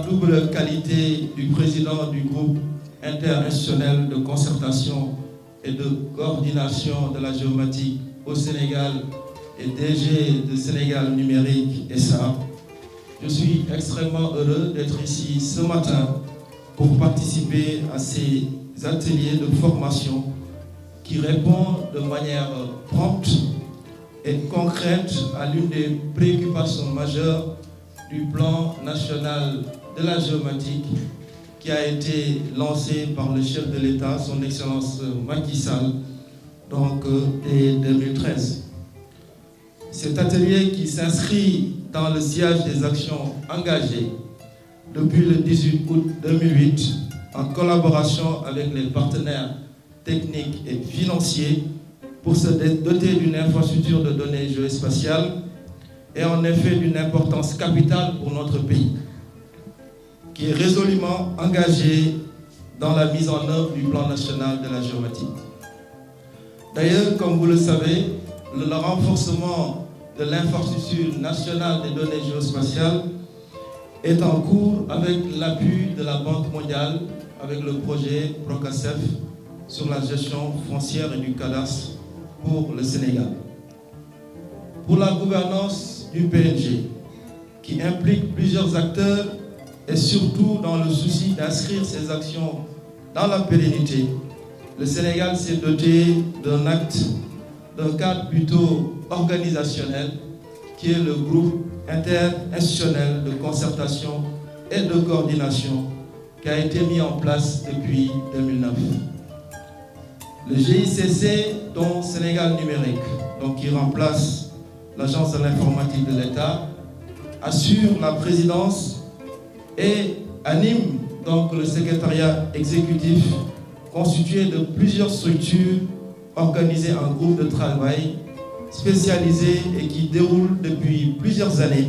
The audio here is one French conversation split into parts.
double qualité du président du groupe interinstitutionnel de concertation et de coordination de la géomatique au Sénégal et DG de Sénégal Numérique SA, je suis extrêmement heureux d'être ici ce matin pour participer à ces ateliers de formation qui répondent de manière prompte et concrète à l'une des préoccupations majeures du plan national de la géomatique qui a été lancé par le chef de l'État, son Excellence Macky Sall, donc dès 2013. Cet atelier qui s'inscrit dans le sillage des actions engagées depuis le 18 août 2008 en collaboration avec les partenaires techniques et financiers pour se doter d'une infrastructure de données géospatiales est en effet d'une importance capitale pour notre pays, qui est résolument engagé dans la mise en œuvre du plan national de la géomatique. D'ailleurs, comme vous le savez, le renforcement de l'infrastructure nationale des données géospatiales est en cours avec l'appui de la Banque mondiale, avec le projet PROCACEF sur la gestion foncière et du cadastre pour le Sénégal. Pour la gouvernance du PNG, qui implique plusieurs acteurs et surtout dans le souci d'inscrire ces actions dans la pérennité, le Sénégal s'est doté d'un cadre plutôt organisationnel qui est le groupe interinstitutionnel de concertation et de coordination qui a été mis en place depuis 2009. Le GICC, dont Sénégal Numérique, donc qui remplace l'Agence de l'informatique de l'État, assure la présidence et anime donc le secrétariat exécutif constitué de plusieurs structures organisées en groupes de travail spécialisés et qui déroulent depuis plusieurs années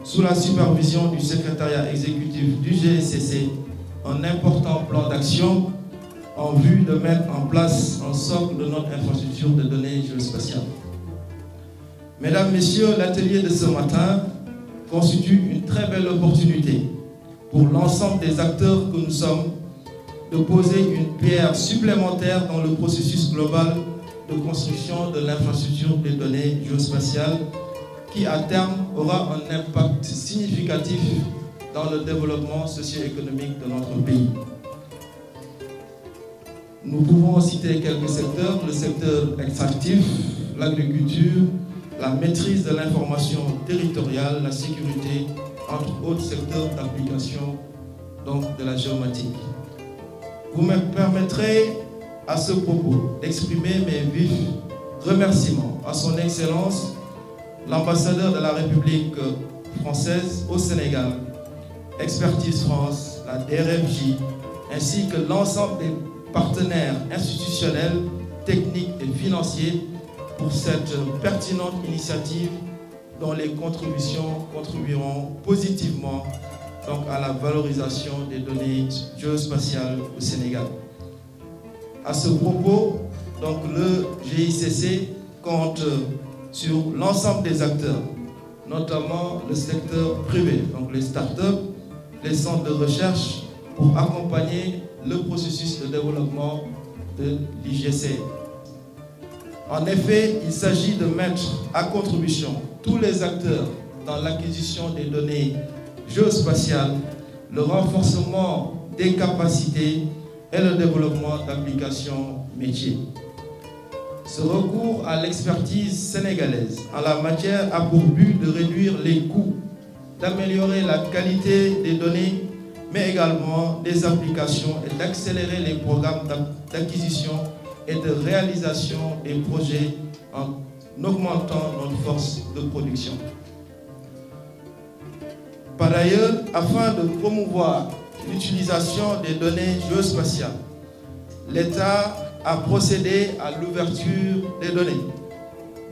sous la supervision du secrétariat exécutif du GICC un important plan d'action en vue de mettre en place un socle de notre infrastructure de données géospatiales. Mesdames, Messieurs, l'atelier de ce matin constitue une très belle opportunité pour l'ensemble des acteurs que nous sommes de poser une pierre supplémentaire dans le processus global de construction de l'infrastructure des données géospatiales qui, à terme, aura un impact significatif dans le développement socio-économique de notre pays. Nous pouvons citer quelques secteurs, le secteur extractif, l'agriculture, la maîtrise de l'information territoriale, la sécurité, entre autres secteurs d'application donc de la géomatique. Vous me permettrez à ce propos d'exprimer mes vifs remerciements à son Excellence, l'ambassadeur de la République française au Sénégal, Expertise France, la DRFJ, ainsi que l'ensemble des partenaires institutionnels, techniques et financiers pour cette pertinente initiative dont les contributions contribueront positivement donc à la valorisation des données géospatiales au Sénégal. À ce propos, donc le GICC compte sur l'ensemble des acteurs, notamment le secteur privé, donc les startups, les centres de recherche, pour accompagner le processus de développement de l'IGC. En effet, il s'agit de mettre à contribution tous les acteurs dans l'acquisition des données géospatiales, le renforcement des capacités et le développement d'applications métiers. Ce recours à l'expertise sénégalaise en la matière a pour but de réduire les coûts, d'améliorer la qualité des données, mais également des applications et d'accélérer les programmes d'acquisition et de réalisation des projets en augmentant notre force de production. Par ailleurs, afin de promouvoir l'utilisation des données géospatiales, l'État a procédé à l'ouverture des données,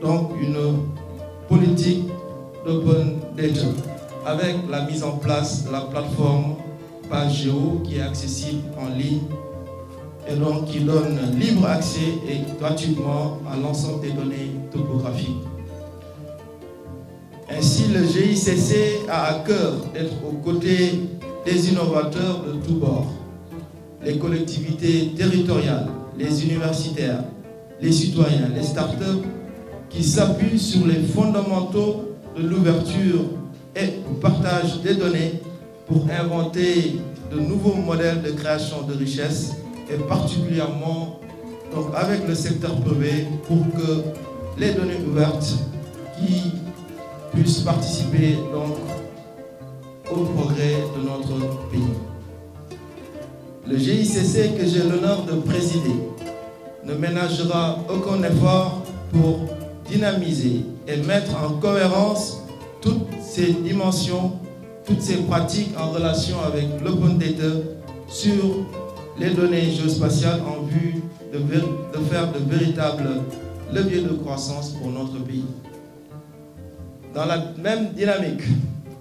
donc une politique d'open data, avec la mise en place de la plateforme PageGéo qui est accessible en ligne et donc qui donne libre accès et gratuitement à l'ensemble des données topographiques. Ainsi, le GICC a à cœur d'être aux côtés les innovateurs de tous bords, les collectivités territoriales, les universitaires, les citoyens, les startups qui s'appuient sur les fondamentaux de l'ouverture et du partage des données pour inventer de nouveaux modèles de création de richesse et particulièrement donc, avec le secteur privé pour que les données ouvertes qui puissent participer donc, au progrès de notre pays. Le GICC que j'ai l'honneur de présider ne ménagera aucun effort pour dynamiser et mettre en cohérence toutes ces dimensions, toutes ces pratiques en relation avec l'open data sur les données géospatiales en vue de faire de véritables leviers de croissance pour notre pays. Dans la même dynamique,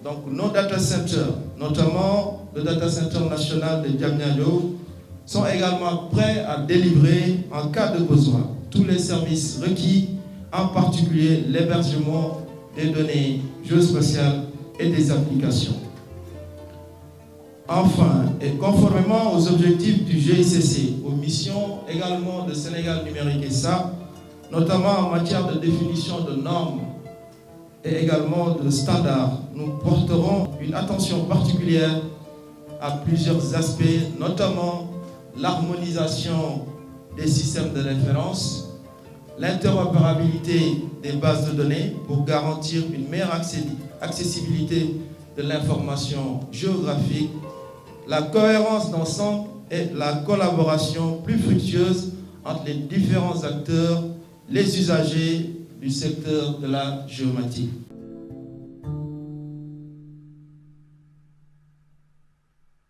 donc nos data centers, notamment le data center national de Diamniadio, sont également prêts à délivrer en cas de besoin tous les services requis, en particulier l'hébergement des données géospatiales et des applications. Enfin, et conformément aux objectifs du GICC, aux missions également de Sénégal Numérique SA, notamment en matière de définition de normes et également de standards, nous porterons une attention particulière à plusieurs aspects, notamment l'harmonisation des systèmes de référence, l'interopérabilité des bases de données pour garantir une meilleure accessibilité de l'information géographique, la cohérence d'ensemble et la collaboration plus fructueuse entre les différents acteurs, les usagers du secteur de la géomatique.